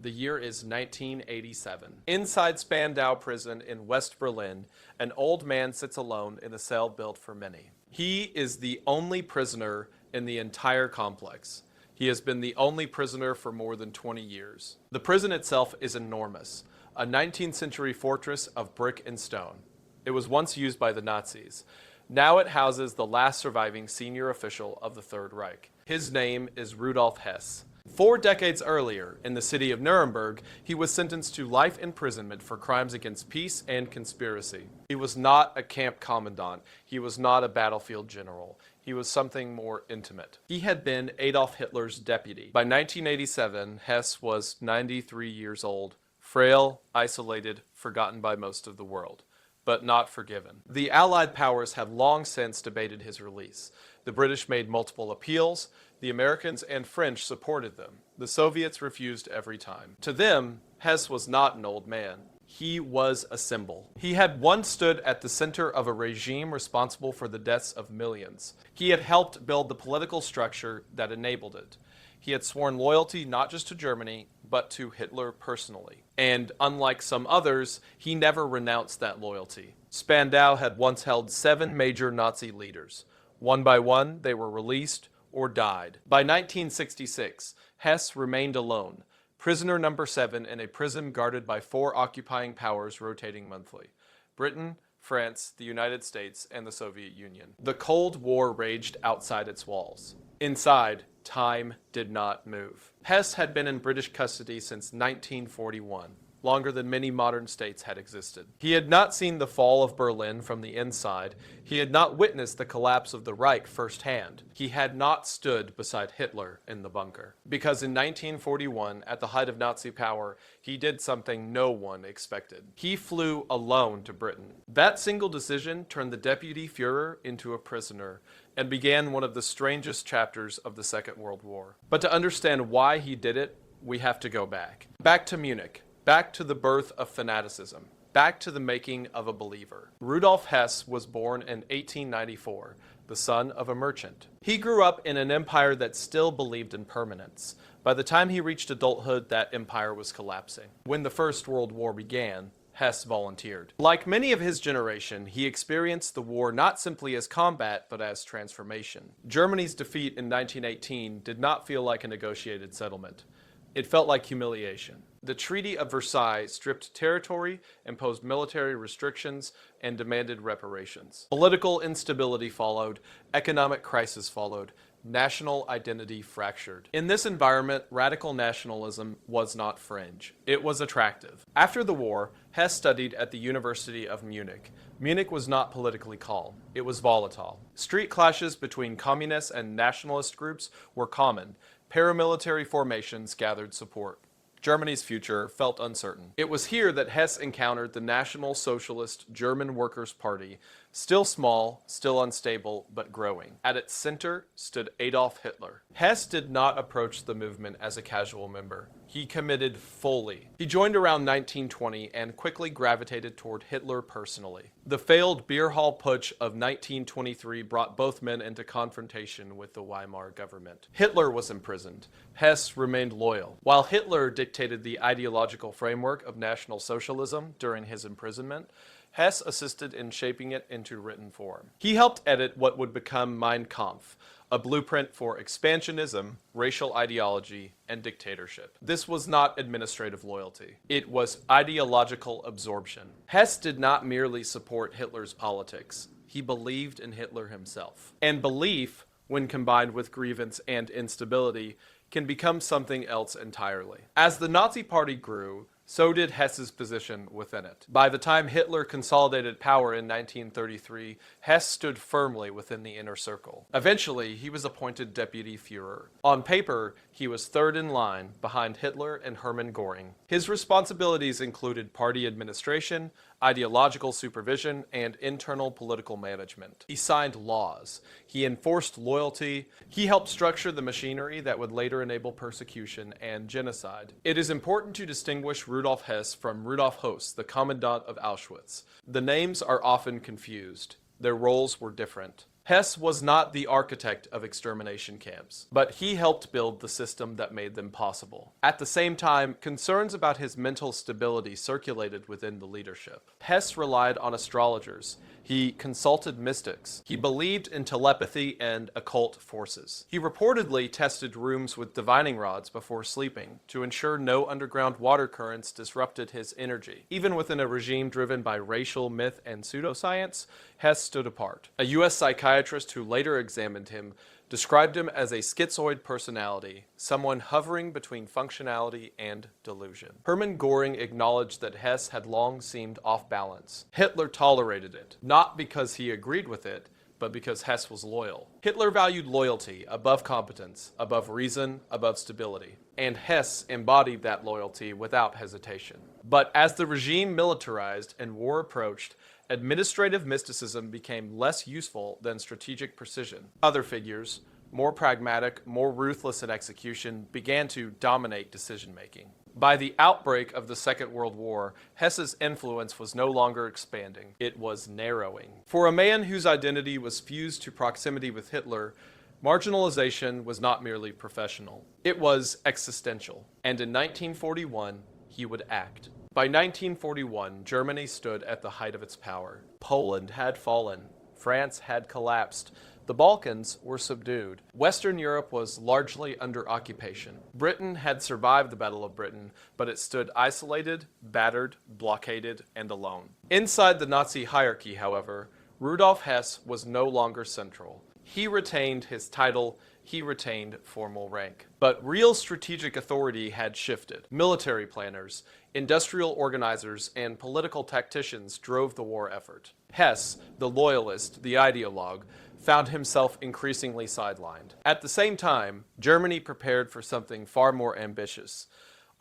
The year is 1987. Inside Spandau prison in West Berlin, an old man sits alone in a cell built for many. He is the only prisoner in the entire complex. He has been the only prisoner for more than 20 years. The prison itself is enormous, a 19th century fortress of brick and stone. It was once used by the Nazis. Now it houses the last surviving senior official of the Third Reich. His name is Rudolf Hess. 4 decades earlier, in the city of Nuremberg, he was sentenced to life imprisonment for crimes against peace and conspiracy. He was not a camp commandant. He was not a battlefield general. He was something more intimate. He had been Adolf Hitler's deputy. By 1987, Hess was 93 years old, frail, isolated, forgotten by most of the world, but not forgiven. The Allied powers have long since debated his release. The British made multiple appeals. The Americans and French supported them. The Soviets refused every time. To them, Hess was not an old man. He was a symbol. He had once stood at the center of a regime responsible for the deaths of millions. He had helped build the political structure that enabled it. He had sworn loyalty not just to Germany, but to Hitler personally. And unlike some others, he never renounced that loyalty. Spandau had once held 7 major Nazi leaders. One by one, they were released or died. By 1966, Hess remained alone, prisoner number 7 in a prison guarded by 4 occupying powers rotating monthly: Britain, France, the United States, and the Soviet Union. The Cold War raged outside its walls. Inside, time did not move. Hess had been in British custody since 1941. Longer than many modern states had existed. He had not seen the fall of Berlin from the inside. He had not witnessed the collapse of the Reich firsthand. He had not stood beside Hitler in the bunker. Because in 1941, at the height of Nazi power, he did something no one expected. He flew alone to Britain. That single decision turned the deputy Führer into a prisoner and began one of the strangest chapters of the Second World War. But to understand why he did it, we have to go back. Back to Munich. Back to the birth of fanaticism. Back to the making of a believer. Rudolf Hess was born in 1894, the son of a merchant. He grew up in an empire that still believed in permanence. By the time he reached adulthood, that empire was collapsing. When the First World War began, Hess volunteered. Like many of his generation, he experienced the war not simply as combat, but as transformation. Germany's defeat in 1918 did not feel like a negotiated settlement. It felt like humiliation. The Treaty of Versailles stripped territory, imposed military restrictions, and demanded reparations. Political instability followed, economic crisis followed, national identity fractured. In this environment, radical nationalism was not fringe. It was attractive. After the war, Hess studied at the University of Munich. Munich was not politically calm. It was volatile. Street clashes between communist and nationalist groups were common. Paramilitary formations gathered support. Germany's future felt uncertain. It was here that Hess encountered the National Socialist German Workers' Party, still small, still unstable, but growing. At its center stood Adolf Hitler. Hess did not approach the movement as a casual member. He committed fully. He joined around 1920 and quickly gravitated toward Hitler personally. The failed beer hall putsch of 1923 brought both men into confrontation with the Weimar government. Hitler was imprisoned. Hess remained loyal. While Hitler dictated the ideological framework of National Socialism during his imprisonment, Hess assisted in shaping it into written form. He helped edit what would become Mein Kampf, a blueprint for expansionism, racial ideology, and dictatorship. This was not administrative loyalty. It was ideological absorption. Hess did not merely support Hitler's politics. He believed in Hitler himself. And belief, when combined with grievance and instability, can become something else entirely. As the Nazi Party grew, so did Hess's position within it. By the time Hitler consolidated power in 1933, Hess stood firmly within the inner circle. Eventually, he was appointed deputy Führer. On paper, he was third in line behind Hitler and Hermann Göring. His responsibilities included party administration, ideological supervision, and internal political management. He signed laws. He enforced loyalty. He helped structure the machinery that would later enable persecution and genocide. It is important to distinguish Rudolf Hess from Rudolf Höss, the commandant of Auschwitz. The names are often confused. Their roles were different. Hess was not the architect of extermination camps, but he helped build the system that made them possible. At the same time, concerns about his mental stability circulated within the leadership. Hess relied on astrologers. He consulted mystics. He believed in telepathy and occult forces. He reportedly tested rooms with divining rods before sleeping to ensure no underground water currents disrupted his energy. Even within a regime driven by racial myth and pseudoscience, Hess stood apart. A U.S. psychiatrist who later examined him described him as a schizoid personality, someone hovering between functionality and delusion. Hermann Göring acknowledged that Hess had long seemed off balance. Hitler tolerated it, not because he agreed with it, but because Hess was loyal. Hitler valued loyalty above competence, above reason, above stability. And Hess embodied that loyalty without hesitation. But as the regime militarized and war approached, administrative mysticism became less useful than strategic precision. Other figures, more pragmatic, more ruthless in execution, began to dominate decision-making. By the outbreak of the Second World War, Hess's influence was no longer expanding, it was narrowing. For a man whose identity was fused to proximity with Hitler, marginalization was not merely professional, it was existential. And in 1941, he would act. By 1941, Germany stood at the height of its power. Poland had fallen. France had collapsed. The Balkans were subdued. Western Europe was largely under occupation. Britain had survived the Battle of Britain, but it stood isolated, battered, blockaded, and alone. Inside the Nazi hierarchy, however, Rudolf Hess was no longer central. He retained his title, he retained formal rank. But real strategic authority had shifted. Military planners, industrial organizers, and political tacticians drove the war effort. Hess, the loyalist, the ideologue, found himself increasingly sidelined. At the same time, Germany prepared for something far more ambitious: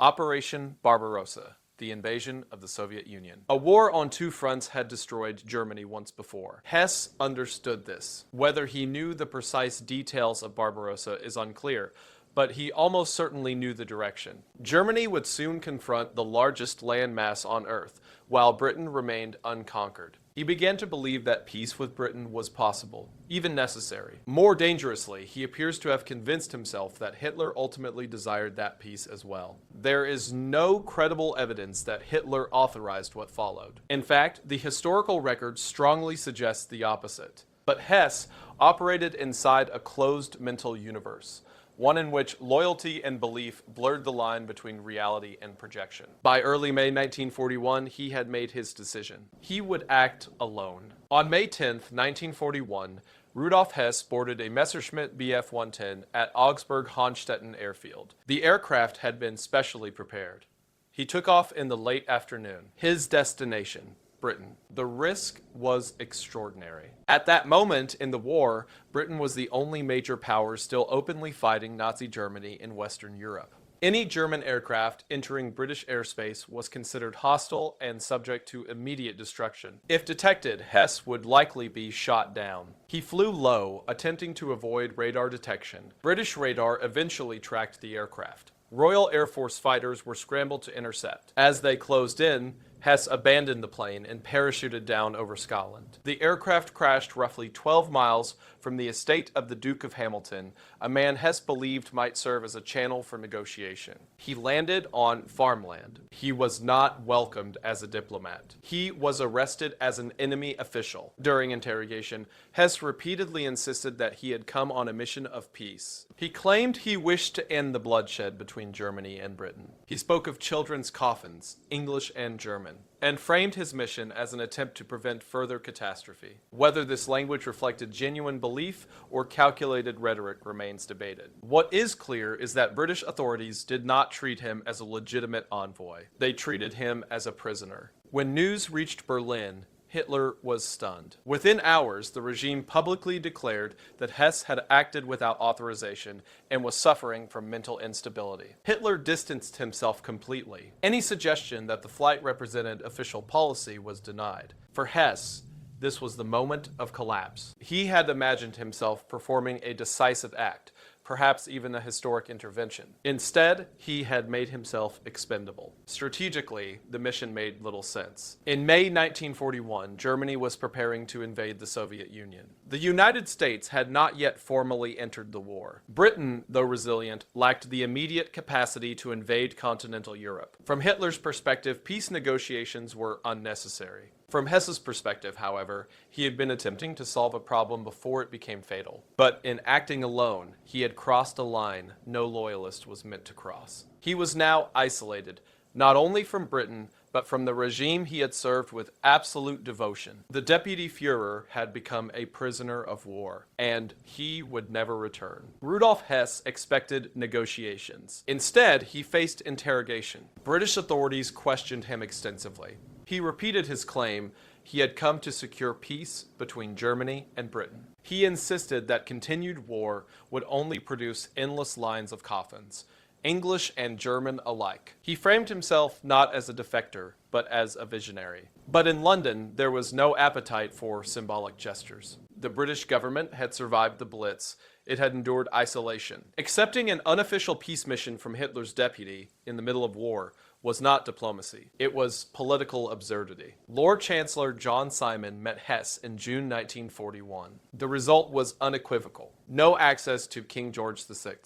Operation Barbarossa, the invasion of the Soviet Union. A war on two fronts had destroyed Germany once before. Hess understood this. Whether he knew the precise details of Barbarossa is unclear, but he almost certainly knew the direction. Germany would soon confront the largest land mass on Earth, while Britain remained unconquered. He began to believe that peace with Britain was possible, even necessary. More dangerously, he appears to have convinced himself that Hitler ultimately desired that peace as well. There is no credible evidence that Hitler authorized what followed. In fact, the historical record strongly suggests the opposite. But Hess operated inside a closed mental universe, one in which loyalty and belief blurred the line between reality and projection. By early May 1941, he had made his decision. He would act alone. On May 10th, 1941, Rudolf Hess boarded a Messerschmitt Bf 110 at Augsburg-Hohenstetten airfield. The aircraft had been specially prepared. He took off in the late afternoon. His destination: Britain. The risk was extraordinary. At that moment in the war, Britain was the only major power still openly fighting Nazi Germany in Western Europe. Any German aircraft entering British airspace was considered hostile and subject to immediate destruction. If detected, Hess would likely be shot down. He flew low, attempting to avoid radar detection. British radar eventually tracked the aircraft. Royal Air Force fighters were scrambled to intercept. As they closed in, Hess abandoned the plane and parachuted down over Scotland. The aircraft crashed roughly 12 miles from the estate of the Duke of Hamilton, a man Hess believed might serve as a channel for negotiation. He landed on farmland. He was not welcomed as a diplomat. He was arrested as an enemy official. During interrogation, Hess repeatedly insisted that he had come on a mission of peace. He claimed he wished to end the bloodshed between Germany and Britain. He spoke of children's coffins, English and German, and framed his mission as an attempt to prevent further catastrophe. Whether this language reflected genuine belief or calculated rhetoric remains debated. What is clear is that British authorities did not treat him as a legitimate envoy. They treated him as a prisoner. When news reached Berlin, Hitler was stunned. Within hours, the regime publicly declared that Hess had acted without authorization and was suffering from mental instability. Hitler distanced himself completely. Any suggestion that the flight represented official policy was denied. For Hess, this was the moment of collapse. He had imagined himself performing a decisive act, perhaps even a historic intervention. Instead, he had made himself expendable. Strategically, the mission made little sense. In May 1941, Germany was preparing to invade the Soviet Union. The United States had not yet formally entered the war. Britain, though resilient, lacked the immediate capacity to invade continental Europe. From Hitler's perspective, peace negotiations were unnecessary. From Hess's perspective, however, he had been attempting to solve a problem before it became fatal. But in acting alone, he had crossed a line no loyalist was meant to cross. He was now isolated, not only from Britain, but from the regime he had served with absolute devotion. The Deputy Führer had become a prisoner of war, and he would never return. Rudolf Hess expected negotiations. Instead, he faced interrogation. British authorities questioned him extensively. He repeated his claim he had come to secure peace between Germany and Britain. He insisted that continued war would only produce endless lines of coffins, English and German alike. He framed himself not as a defector, but as a visionary. But in London, there was no appetite for symbolic gestures. The British government had survived the Blitz. It had endured isolation. Accepting an unofficial peace mission from Hitler's deputy in the middle of war was not diplomacy. It was political absurdity. Lord Chancellor John Simon met Hess in June 1941. The result was unequivocal. No access to King George VI.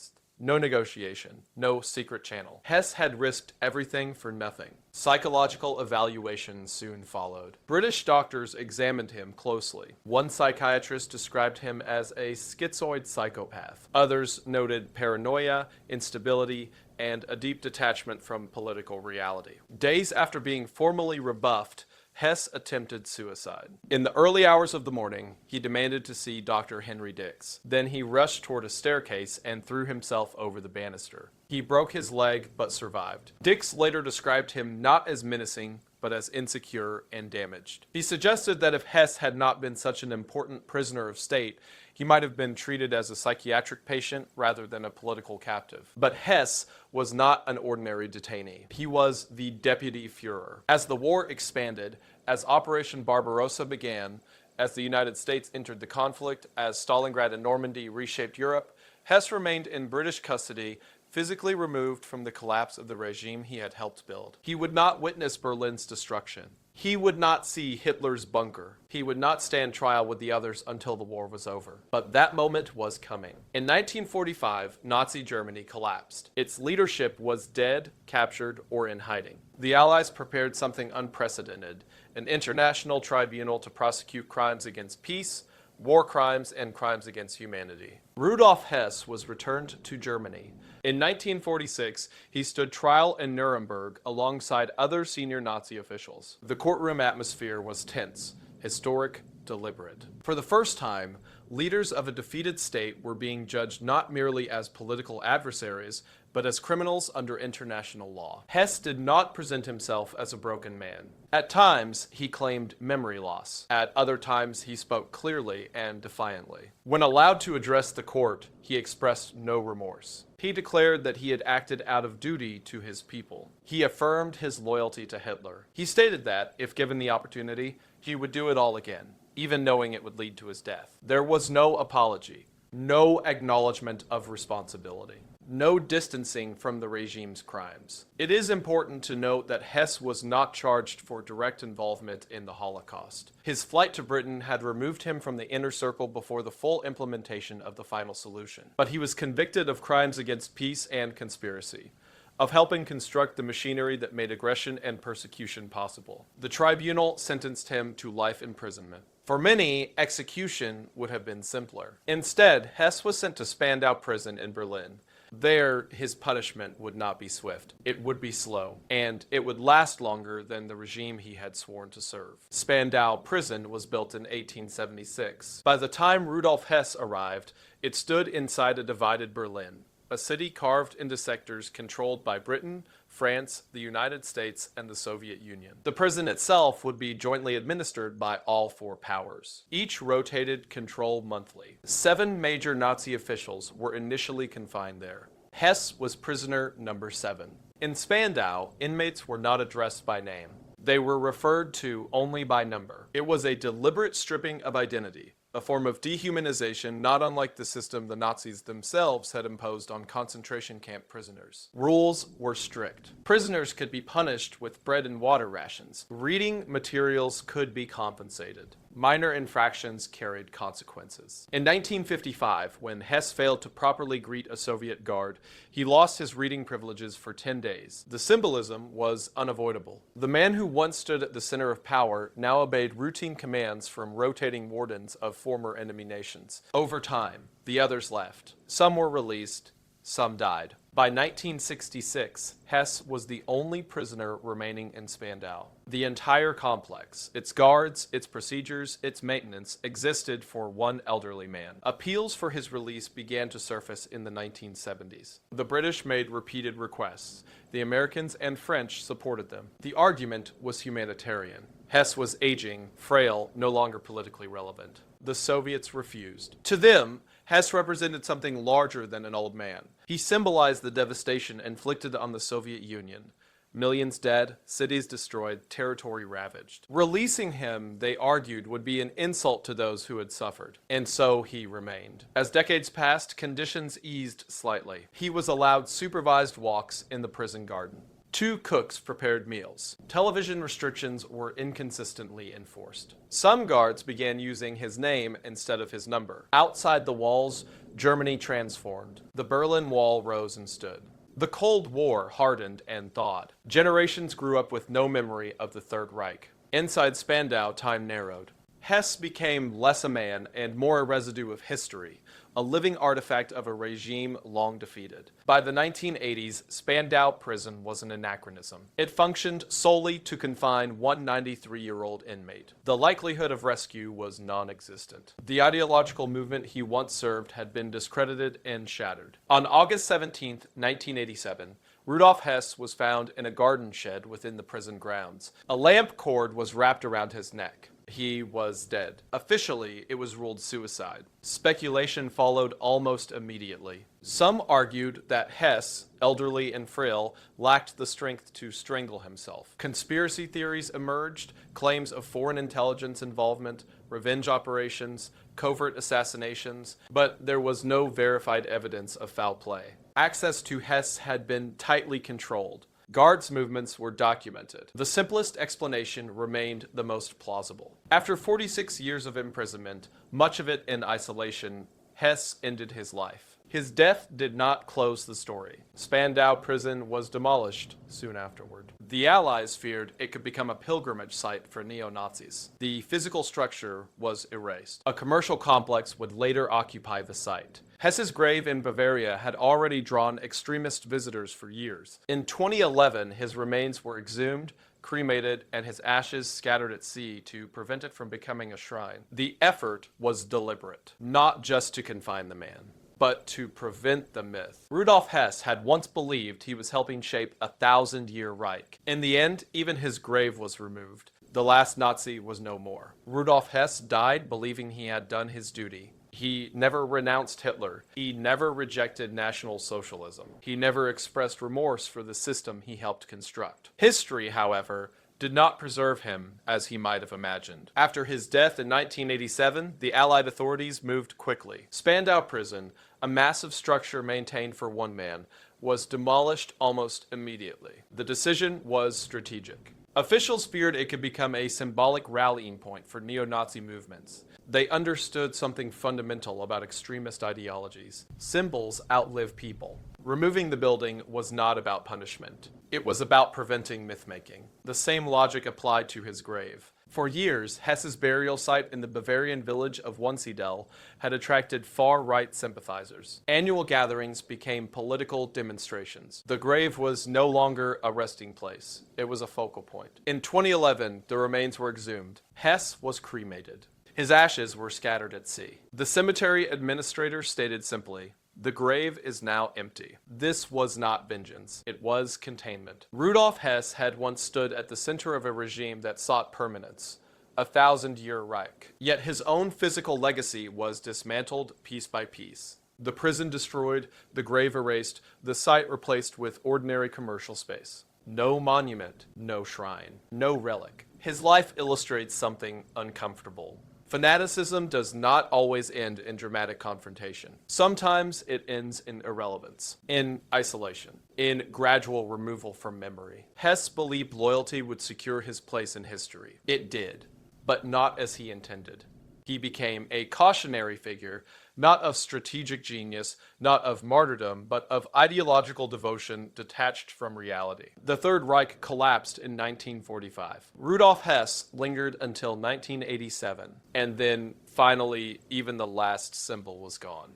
No negotiation, no secret channel. Hess had risked everything for nothing. Psychological evaluation soon followed. British doctors examined him closely. One psychiatrist described him as a schizoid psychopath. Others noted paranoia, instability, and a deep detachment from political reality. Days after being formally rebuffed, Hess attempted suicide. In the early hours of the morning, he demanded to see Dr. Henry Dix. Then he rushed toward a staircase and threw himself over the banister. He broke his leg but survived. Dix later described him not as menacing, but as insecure and damaged. He suggested that if Hess had not been such an important prisoner of state, he might have been treated as a psychiatric patient rather than a political captive. But Hess was not an ordinary detainee. He was the Deputy Führer. As the war expanded, as Operation Barbarossa began, as the United States entered the conflict, as Stalingrad and Normandy reshaped Europe, Hess remained in British custody, physically removed from the collapse of the regime he had helped build. He would not witness Berlin's destruction. He would not see Hitler's bunker. He would not stand trial with the others until the war was over. But that moment was coming. In 1945, Nazi Germany collapsed. Its leadership was dead, captured, or in hiding. The Allies prepared something unprecedented, an international tribunal to prosecute crimes against peace, war crimes, and crimes against humanity. Rudolf Hess was returned to Germany. In 1946, he stood trial in Nuremberg alongside other senior Nazi officials. The courtroom atmosphere was tense, historic, deliberate. For the first time, leaders of a defeated state were being judged not merely as political adversaries, but as criminals under international law. Hess did not present himself as a broken man. At times, he claimed memory loss. At other times, he spoke clearly and defiantly. When allowed to address the court, he expressed no remorse. He declared that he had acted out of duty to his people. He affirmed his loyalty to Hitler. He stated that, if given the opportunity, he would do it all again, even knowing it would lead to his death. There was no apology, no acknowledgement of responsibility, no distancing from the regime's crimes. It is important to note that Hess was not charged for direct involvement in the Holocaust. His flight to Britain had removed him from the inner circle before the full implementation of the final solution. But he was convicted of crimes against peace and conspiracy, of helping construct the machinery that made aggression and persecution possible. The tribunal sentenced him to life imprisonment. For many, execution would have been simpler. Instead, Hess was sent to Spandau prison in Berlin. There, his punishment would not be swift. It would be slow, and it would last longer than the regime he had sworn to serve. Spandau prison was built in 1876. By the time Rudolf Hess arrived, it stood inside a divided Berlin, a city carved into sectors controlled by Britain, France, the United States, and the Soviet Union. The prison itself would be jointly administered by all four powers. Each rotated control monthly. 7 major Nazi officials were initially confined there. Hess was prisoner number 7. In Spandau, inmates were not addressed by name. They were referred to only by number. It was a deliberate stripping of identity, a form of dehumanization not unlike the system the Nazis themselves had imposed on concentration camp prisoners. Rules were strict. Prisoners could be punished with bread and water rations. Reading materials could be compensated. Minor infractions carried consequences. In 1955, when Hess failed to properly greet a Soviet guard, he lost his reading privileges for 10 days. The symbolism was unavoidable. The man who once stood at the center of power now obeyed routine commands from rotating wardens of former enemy nations. Over time, the others left. Some were released, some died. By 1966, Hess was the only prisoner remaining in Spandau. The entire complex, its guards, its procedures, its maintenance, existed for one elderly man. Appeals for his release began to surface in the 1970s. The British made repeated requests. The Americans and French supported them. The argument was humanitarian. Hess was aging, frail, no longer politically relevant. The Soviets refused. To them, Hess represented something larger than an old man. He symbolized the devastation inflicted on the Soviet Union. Millions dead, cities destroyed, territory ravaged. Releasing him, they argued, would be an insult to those who had suffered. And so he remained. As decades passed, conditions eased slightly. He was allowed supervised walks in the prison garden. 2 cooks prepared meals. Television restrictions were inconsistently enforced. Some guards began using his name instead of his number. Outside the walls, Germany transformed. The Berlin Wall rose and stood. The Cold War hardened and thawed. Generations grew up with no memory of the Third Reich. Inside Spandau, time narrowed. Hess became less a man and more a residue of history, a living artifact of a regime long defeated. By the 1980s, Spandau prison was an anachronism. It functioned solely to confine one 93-year-old inmate. The likelihood of rescue was non-existent. The ideological movement he once served had been discredited and shattered. On August 17, 1987, Rudolf Hess was found in a garden shed within the prison grounds. A lamp cord was wrapped around his neck. He was dead. Officially, it was ruled suicide. Speculation followed almost immediately. Some argued that Hess, elderly and frail, lacked the strength to strangle himself. Conspiracy theories emerged, claims of foreign intelligence involvement, revenge operations, covert assassinations, but there was no verified evidence of foul play. Access to Hess had been tightly controlled. Guards' movements were documented. The simplest explanation remained the most plausible. After 46 years of imprisonment, much of it in isolation, Hess ended his life. His death did not close the story. Spandau prison was demolished soon afterward. The Allies feared it could become a pilgrimage site for neo-Nazis. The physical structure was erased. A commercial complex would later occupy the site. Hess's grave in Bavaria had already drawn extremist visitors for years. In 2011, his remains were exhumed, cremated, and his ashes scattered at sea to prevent it from becoming a shrine. The effort was deliberate, not just to confine the man, but to prevent the myth. Rudolf Hess had once believed he was helping shape a 1,000-year Reich. In the end, even his grave was removed. The last Nazi was no more. Rudolf Hess died believing he had done his duty. He never renounced Hitler. He never rejected National Socialism. He never expressed remorse for the system he helped construct. History, however, did not preserve him as he might have imagined. After his death in 1987, the Allied authorities moved quickly. Spandau prison, a massive structure maintained for one man, was demolished almost immediately. The decision was strategic. Officials feared it could become a symbolic rallying point for neo-Nazi movements. They understood something fundamental about extremist ideologies. Symbols outlive people. Removing the building was not about punishment. It was about preventing myth-making. The same logic applied to his grave. For years, Hess's burial site in the Bavarian village of Wunsiedel had attracted far-right sympathizers. Annual gatherings became political demonstrations. The grave was no longer a resting place. It was a focal point. In 2011, the remains were exhumed. Hess was cremated. His ashes were scattered at sea. The cemetery administrator stated simply, "The grave is now empty." This was not vengeance. It was containment. Rudolf Hess had once stood at the center of a regime that sought permanence, a 1,000-year Reich. Yet his own physical legacy was dismantled piece by piece. The prison destroyed, the grave erased, the site replaced with ordinary commercial space. No monument, no shrine, no relic. His life illustrates something uncomfortable. Fanaticism does not always end in dramatic confrontation. Sometimes it ends in irrelevance, in isolation, in gradual removal from memory. Hess believed loyalty would secure his place in history. It did, but not as he intended. He became a cautionary figure, not of strategic genius, not of martyrdom, but of ideological devotion detached from reality. The Third Reich collapsed in 1945. Rudolf Hess lingered until 1987, and then finally even the last symbol was gone.